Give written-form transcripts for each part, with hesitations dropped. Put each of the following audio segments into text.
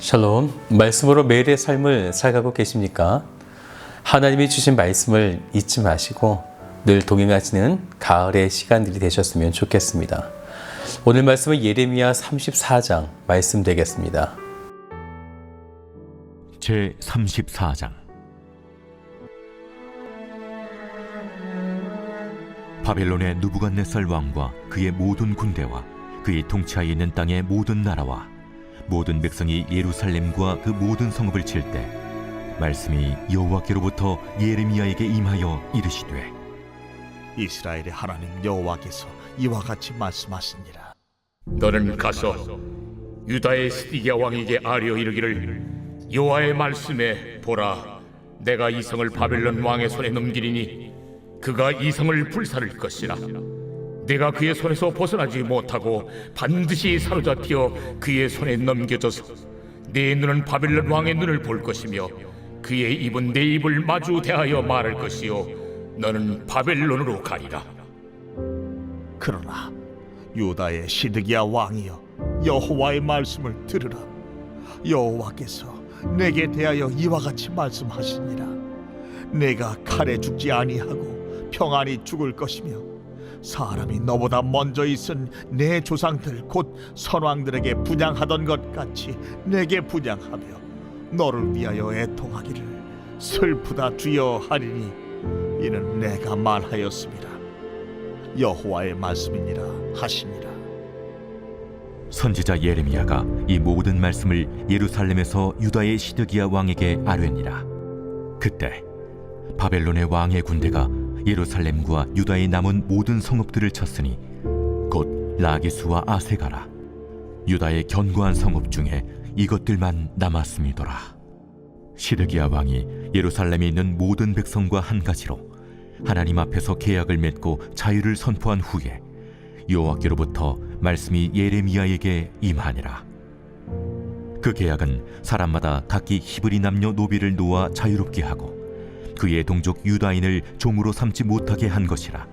샬롬, 말씀으로 매일의 삶을 살아가고 계십니까? 하나님이 주신 말씀을 잊지 마시고 늘 동행하시는 가을의 시간들이 되셨으면 좋겠습니다. 오늘 말씀은 예레미야 34장 말씀 되겠습니다. 제 34장. 바벨론의 느부갓네살 왕과 그의 모든 군대와 그의 통치하에 있는 땅의 모든 나라와 모든 백성이 예루살렘과 그 모든 성읍을 칠 때 말씀이 여호와께로부터 예레미야에게 임하여 이르시되, 이스라엘의 하나님 여호와께서 이와 같이 말씀하시니라. 너는 가서 유다의 시드기야 왕에게 아뢰어 이르기를, 여호와의 말씀에 보라, 내가 이 성을 바벨론 왕의 손에 넘기리니 그가 이 성을 불살을 것이라. 내가 그의 손에서 벗어나지 못하고 반드시 사로잡혀 그의 손에 넘겨져서 내 눈은 바벨론 왕의 눈을 볼 것이며 그의 입은 내 입을 마주 대하여 말할 것이요 너는 바벨론으로 가리라. 그러나 유다의 시드기야 왕이여, 여호와의 말씀을 들으라. 여호와께서 내게 대하여 이와 같이 말씀하시니라. 내가 칼에 죽지 아니하고 평안히 죽을 것이며 사람이 너보다 먼저 있은 내 조상들 곧 선왕들에게 분향하던 것 같이 내게 분향하며 너를 위하여 애통하기를 슬프다 주여 하리니 이는 내가 말하였습니다. 여호와의 말씀이니라 하시니라. 선지자 예레미야가 이 모든 말씀을 예루살렘에서 유다의 시드기야 왕에게 아뢰니라. 그때 바벨론의 왕의 군대가 예루살렘과 유다의 남은 모든 성읍들을 쳤으니 곧 라기스와 아세가라, 유다의 견고한 성읍 중에 이것들만 남았음이더라. 시드기야 왕이 예루살렘에 있는 모든 백성과 한 가지로 하나님 앞에서 계약을 맺고 자유를 선포한 후에 여호와께로부터 말씀이 예레미야에게 임하니라. 그 계약은 사람마다 각기 히브리 남녀 노비를 놓아 자유롭게 하고 그의 동족 유다인을 종으로 삼지 못하게 한 것이라.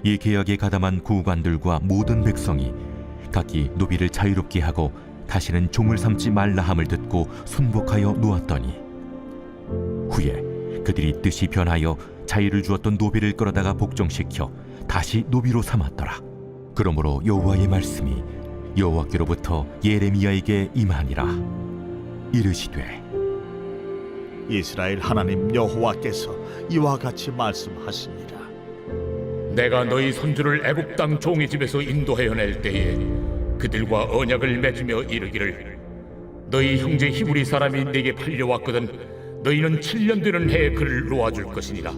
이 계약에 가담한 구관들과 모든 백성이 각기 노비를 자유롭게 하고 다시는 종을 삼지 말라 함을 듣고 순복하여 놓았더니 후에 그들이 뜻이 변하여 자유를 주었던 노비를 끌어다가 복종시켜 다시 노비로 삼았더라. 그러므로 여호와의 말씀이 여호와께로부터 예레미야에게 임하니라. 이르시되, 이스라엘 하나님 여호와께서 이와 같이 말씀하시니라. 내가 너희 손주를 애굽 땅 종의 집에서 인도하여 낼 때에 그들과 언약을 맺으며 이르기를, 너희 형제 히브리 사람이 내게 팔려왔거든 너희는 7년 되는 해에 그를 놓아줄 것이니라.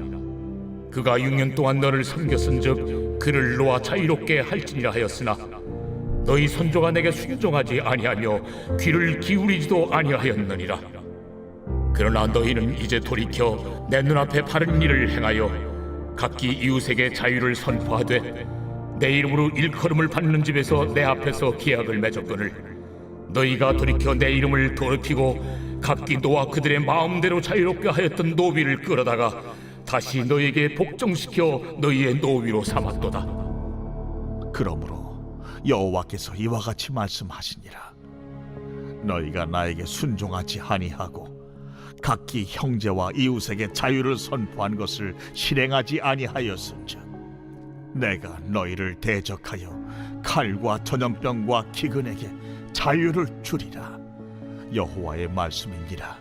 그가 6년 동안 너를 섬겼은즉 그를 놓아 자유롭게 할지니라 하였으나 너희 손조가 내게 순종하지 아니하며 귀를 기울이지도 아니하였느니라. 그러나 너희는 이제 돌이켜 내 눈앞에 바른 일을 행하여 각기 이웃에게 자유를 선포하되 내 이름으로 일컬음을 받는 집에서 내 앞에서 계약을 맺었거늘 너희가 돌이켜 내 이름을 더럽히고 각기 너와 그들의 마음대로 자유롭게 하였던 노비를 끌어다가 다시 너희에게 복종시켜 너희의 노비로 삼았도다. 그러므로 여호와께서 이와 같이 말씀하시니라. 너희가 나에게 순종하지 아니하고 각기 형제와 이웃에게 자유를 선포한 것을 실행하지 아니하였은즉 내가 너희를 대적하여 칼과 전염병과 기근에게 자유를 주리라. 여호와의 말씀이니라.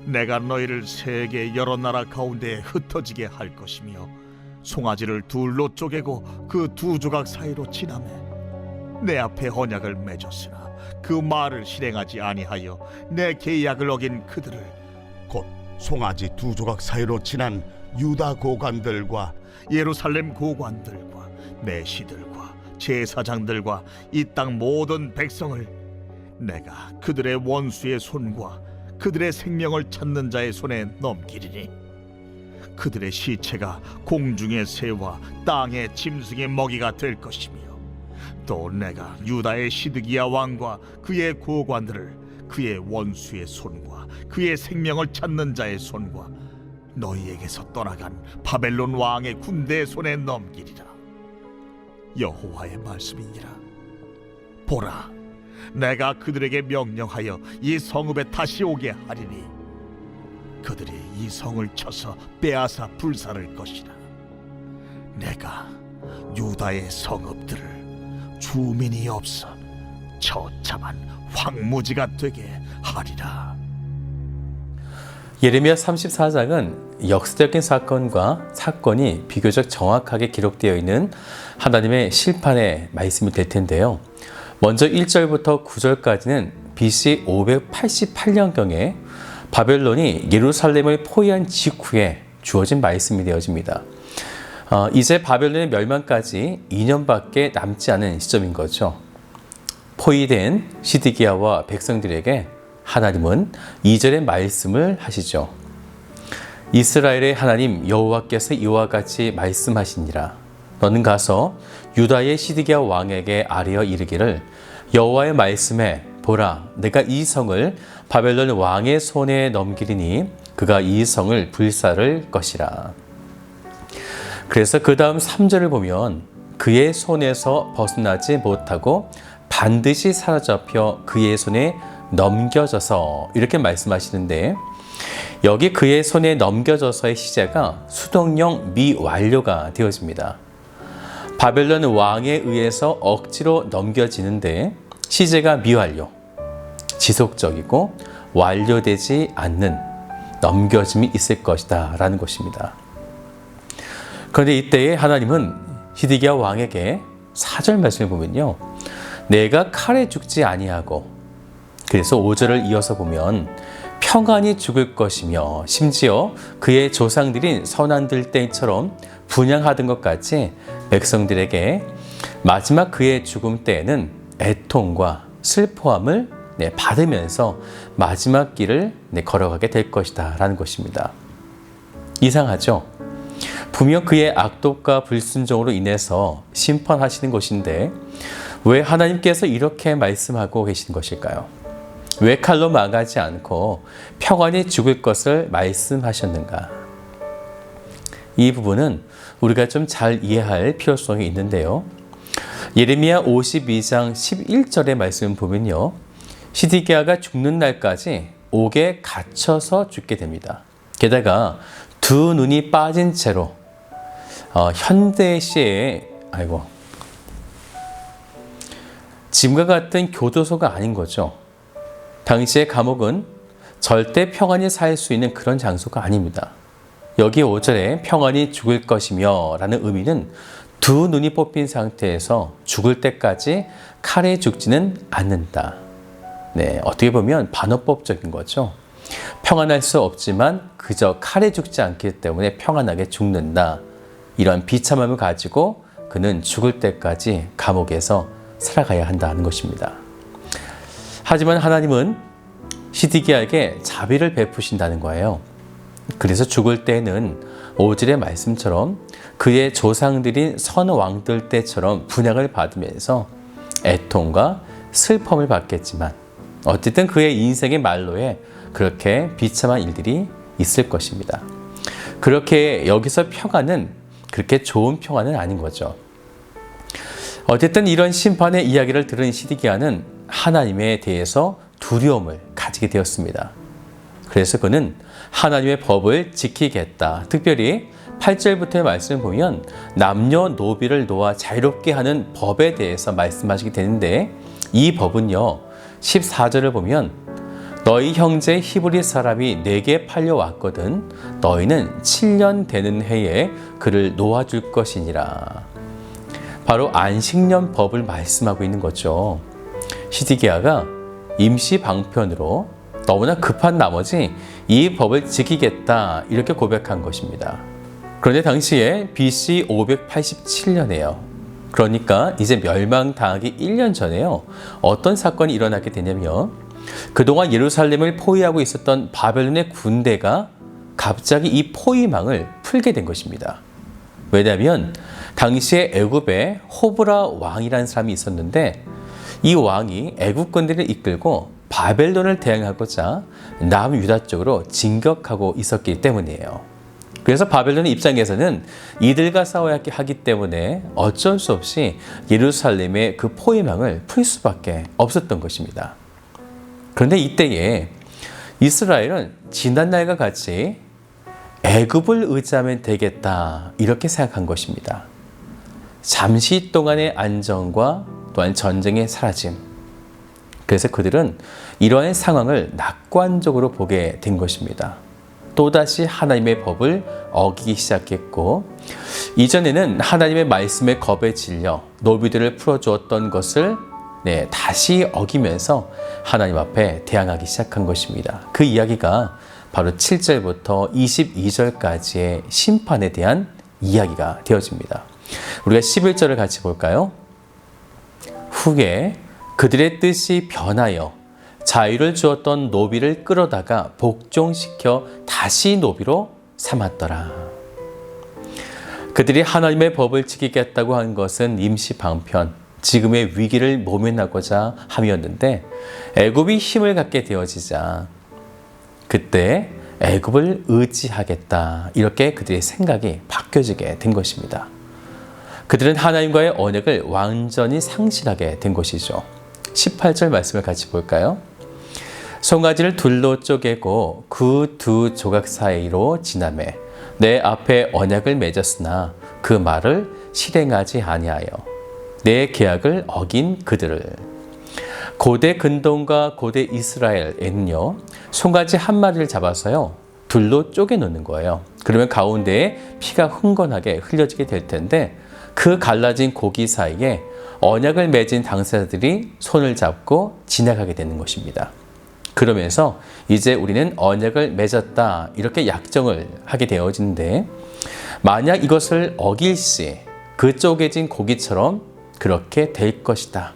내가 너희를 세계 여러 나라 가운데에 흩어지게 할 것이며 송아지를 둘로 쪼개고 그 두 조각 사이로 지나매 내 앞에 언약을 맺었으나 그 말을 실행하지 아니하여 내 계약을 어긴 그들을 곧 송아지 두 조각 사이로 지난 유다 고관들과 예루살렘 고관들과 내시들과 제사장들과 이 땅 모든 백성을 내가 그들의 원수의 손과 그들의 생명을 찾는 자의 손에 넘기리니 그들의 시체가 공중의 새와 땅의 짐승의 먹이가 될 것이며 또 내가 유다의 시드기야 왕과 그의 고관들을 그의 원수의 손과 그의 생명을 찾는 자의 손과 너희에게서 떠나간 바벨론 왕의 군대의 손에 넘기리라. 여호와의 말씀이니라. 보라, 내가 그들에게 명령하여 이 성읍에 다시 오게 하리니 그들이 이 성을 쳐서 빼앗아 불살을 것이라. 내가 유다의 성읍들을 주민이 없어 처참한 황무지가 되게 하리라. 예레미야 34장은 역사적인 사건이 비교적 정확하게 기록되어 있는 하나님의 심판의 말씀이 될 텐데요. 먼저 1절부터 9절까지는 BC 588년경에 바벨론이 예루살렘을 포위한 직후에 주어진 말씀이 되어집니다. 이제 바벨론의 멸망까지 2년밖에 남지 않은 시점인 거죠. 포위된 시드기야와 백성들에게 하나님은 2절의 말씀을 하시죠. 이스라엘의 하나님 여호와께서 이와 같이 말씀하시니라. 너는 가서 유다의 시드기야 왕에게 아뢰어 이르기를 여호와의 말씀에 보라, 내가 이 성을 바벨론 왕의 손에 넘기리니 그가 이 성을 불살을 것이라. 그래서 그 다음 3절을 보면 그의 손에서 벗어나지 못하고 반드시 사로잡혀 그의 손에 넘겨져서 이렇게 말씀하시는데, 여기 그의 손에 넘겨져서의 시제가 수동형 미완료가 되어집니다. 바벨론 왕에 의해서 억지로 넘겨지는데 시제가 미완료, 지속적이고 완료되지 않는 넘겨짐이 있을 것이다 라는 것입니다. 그런데 이때에 하나님은 시드기야 왕에게 4절 말씀을 보면요, 내가 칼에 죽지 아니하고, 그래서 5절을 이어서 보면 평안히 죽을 것이며 심지어 그의 조상들인 선한들 때처럼 분향하던 것 같이 백성들에게 마지막 그의 죽음 때에는 애통과 슬퍼함을 받으면서 마지막 길을 걸어가게 될 것이다 라는 것입니다. 이상하죠? 분명 그의 악독과 불순종으로 인해서 심판하시는 것인데 왜 하나님께서 이렇게 말씀하고 계신 것일까요? 왜 칼로 망하지 않고 평안히 죽을 것을 말씀하셨는가? 이 부분은 우리가 좀 잘 이해할 필요성이 있는데요. 예레미야 52장 11절의 말씀을 보면요, 시드기야가 죽는 날까지 옥에 갇혀서 죽게 됩니다. 게다가 두 눈이 빠진 채로 현대시의 지금과 같은 교도소가 아닌 거죠. 당시의 감옥은 절대 평안히 살 수 있는 그런 장소가 아닙니다. 여기 5절에 평안히 죽을 것이며 라는 의미는 두 눈이 뽑힌 상태에서 죽을 때까지 칼에 죽지는 않는다. 어떻게 보면 반어법적인 거죠. 평안할 수 없지만 그저 칼에 죽지 않기 때문에 평안하게 죽는다. 이런 비참함을 가지고 그는 죽을 때까지 감옥에서 살아가야 한다는 것입니다. 하지만 하나님은 시드기야에게 자비를 베푸신다는 거예요. 그래서 죽을 때는 5절의 말씀처럼 그의 조상들인 선왕들 때처럼 분향을 받으면서 애통과 슬픔을 받겠지만 어쨌든 그의 인생의 말로에 그렇게 비참한 일들이 있을 것입니다. 그렇게 여기서 평안은 그렇게 좋은 평안은 아닌 거죠. 어쨌든 이런 심판의 이야기를 들은 시드기야는 하나님에 대해서 두려움을 가지게 되었습니다. 그래서 그는 하나님의 법을 지키겠다. 특별히 8절부터의 말씀을 보면 남녀노비를 놓아 자유롭게 하는 법에 대해서 말씀하시게 되는데, 이 법은요 14절을 보면 너희 형제 히브리 사람이 내게 팔려왔거든 너희는 7년 되는 해에 그를 놓아줄 것이니라. 바로 안식년 법을 말씀하고 있는 거죠. 시드기야가 임시 방편으로 너무나 급한 나머지 이 법을 지키겠다 이렇게 고백한 것입니다. 그런데 당시에 BC 587년이에요. 그러니까 이제 멸망당하기 1년 전에요. 어떤 사건이 일어나게 되냐면 그동안 예루살렘을 포위하고 있었던 바벨론의 군대가 갑자기 이 포위망을 풀게 된 것입니다. 왜냐하면 당시에 애굽에 호브라 왕이라는 사람이 있었는데 이 왕이 애굽 군대를 이끌고 바벨론을 대항하고자 남유다 쪽으로 진격하고 있었기 때문이에요. 그래서 바벨론의 입장에서는 이들과 싸워야 하기 때문에 어쩔 수 없이 예루살렘의 그 포위망을 풀 수밖에 없었던 것입니다. 그런데 이때에 이스라엘은 지난날과 같이 애굽을 의지하면 되겠다 이렇게 생각한 것입니다. 잠시 동안의 안정과 또한 전쟁의 사라짐. 그래서 그들은 이러한 상황을 낙관적으로 보게 된 것입니다. 또다시 하나님의 법을 어기기 시작했고, 이전에는 하나님의 말씀에 겁에 질려 노비들을 풀어주었던 것을 다시 어기면서 하나님 앞에 대항하기 시작한 것입니다. 그 이야기가 바로 7절부터 22절까지의 심판에 대한 이야기가 되어집니다. 우리가 11절을 같이 볼까요? 후에 그들의 뜻이 변하여 자유를 주었던 노비를 끌어다가 복종시켜 다시 노비로 삼았더라. 그들이 하나님의 법을 지키겠다고 한 것은 임시 방편, 지금의 위기를 모면하고자 함이었는데 애굽이 힘을 갖게 되어지자 그때 애굽을 의지하겠다 이렇게 그들의 생각이 바뀌어지게 된 것입니다. 그들은 하나님과의 언약을 완전히 상실하게 된 것이죠. 18절 말씀을 같이 볼까요? 송아지를 둘로 쪼개고 그 두 조각 사이로 지나매 내 앞에 언약을 맺었으나 그 말을 실행하지 아니하여 내 계약을 어긴 그들을. 고대 근동과 고대 이스라엘에는요, 송아지 한 마리를 잡아서요 둘로 쪼개 놓는 거예요. 그러면 가운데에 피가 흥건하게 흘려지게 될 텐데 그 갈라진 고기 사이에 언약을 맺은 당사자들이 손을 잡고 지나가게 되는 것입니다. 그러면서 이제 우리는 언약을 맺었다 이렇게 약정을 하게 되어지는데, 만약 이것을 어길 시 그 쪼개진 고기처럼 그렇게 될 것이다.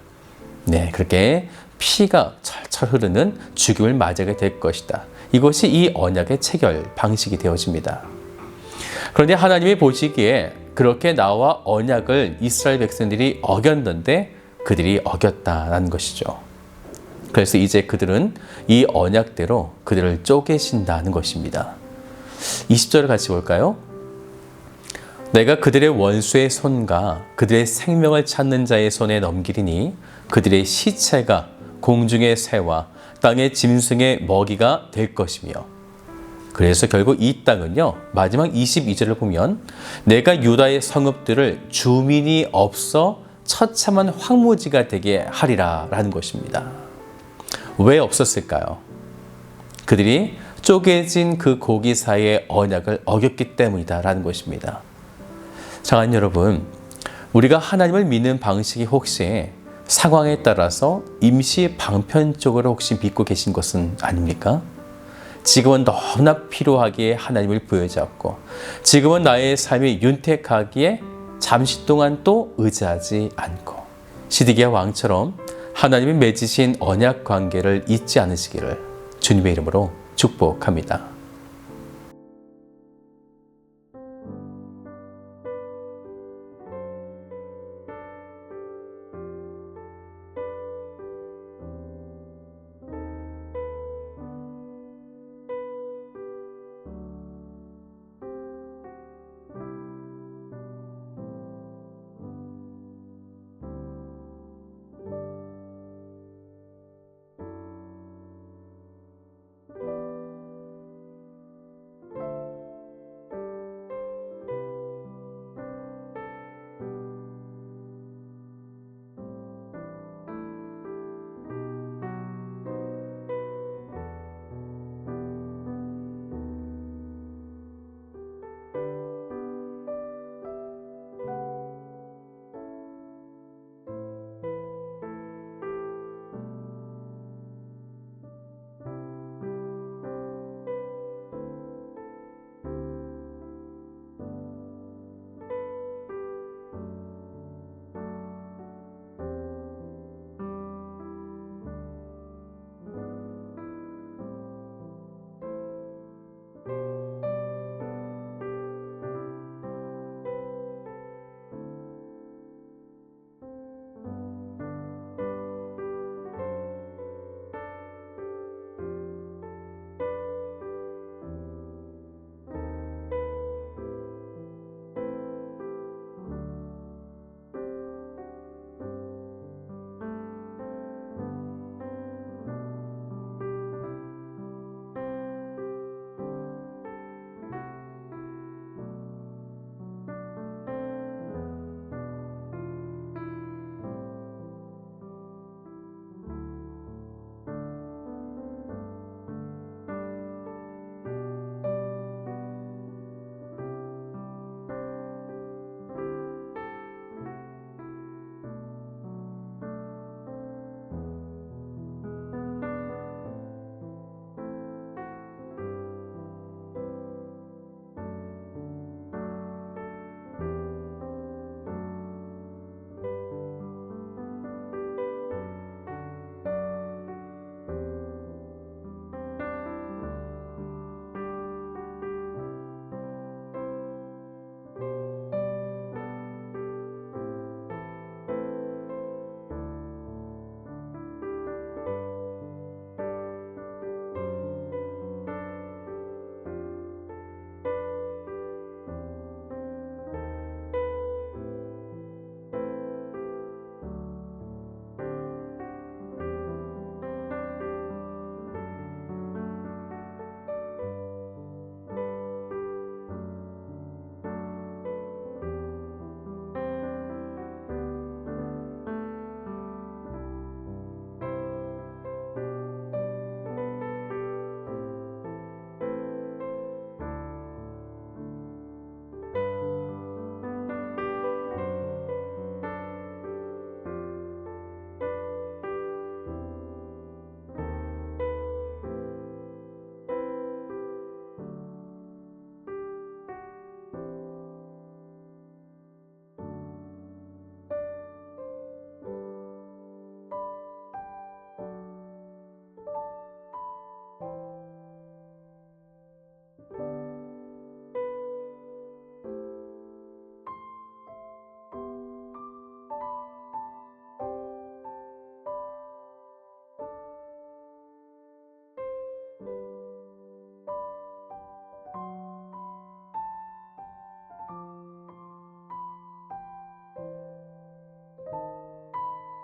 그렇게 피가 철철 흐르는 죽임을 맞이하게 될 것이다. 이것이 이 언약의 체결 방식이 되어집니다. 그런데 하나님이 보시기에 그렇게 나와 언약을 이스라엘 백성들이 어겼는데 그들이 어겼다라는 것이죠. 그래서 이제 그들은 이 언약대로 그들을 쪼개신다는 것입니다. 20절을 같이 볼까요? 내가 그들의 원수의 손과 그들의 생명을 찾는 자의 손에 넘기리니 그들의 시체가 공중의 새와 땅의 짐승의 먹이가 될 것이며. 그래서 결국 이 땅은요, 마지막 22절을 보면 내가 유다의 성읍들을 주민이 없어 처참한 황무지가 되게 하리라 라는 것입니다. 왜 없었을까요? 그들이 쪼개진 그 고기 사이의 언약을 어겼기 때문이다 라는 것입니다. 사랑하는 여러분, 우리가 하나님을 믿는 방식이 혹시 상황에 따라서 임시 방편적으로 혹시 믿고 계신 것은 아닙니까? 지금은 너무나 필요하기에 하나님을 부여잡고, 지금은 나의 삶이 윤택하기에 잠시 동안 또 의지하지 않고, 시드기야 왕처럼 하나님이 맺으신 언약 관계를 잊지 않으시기를 주님의 이름으로 축복합니다.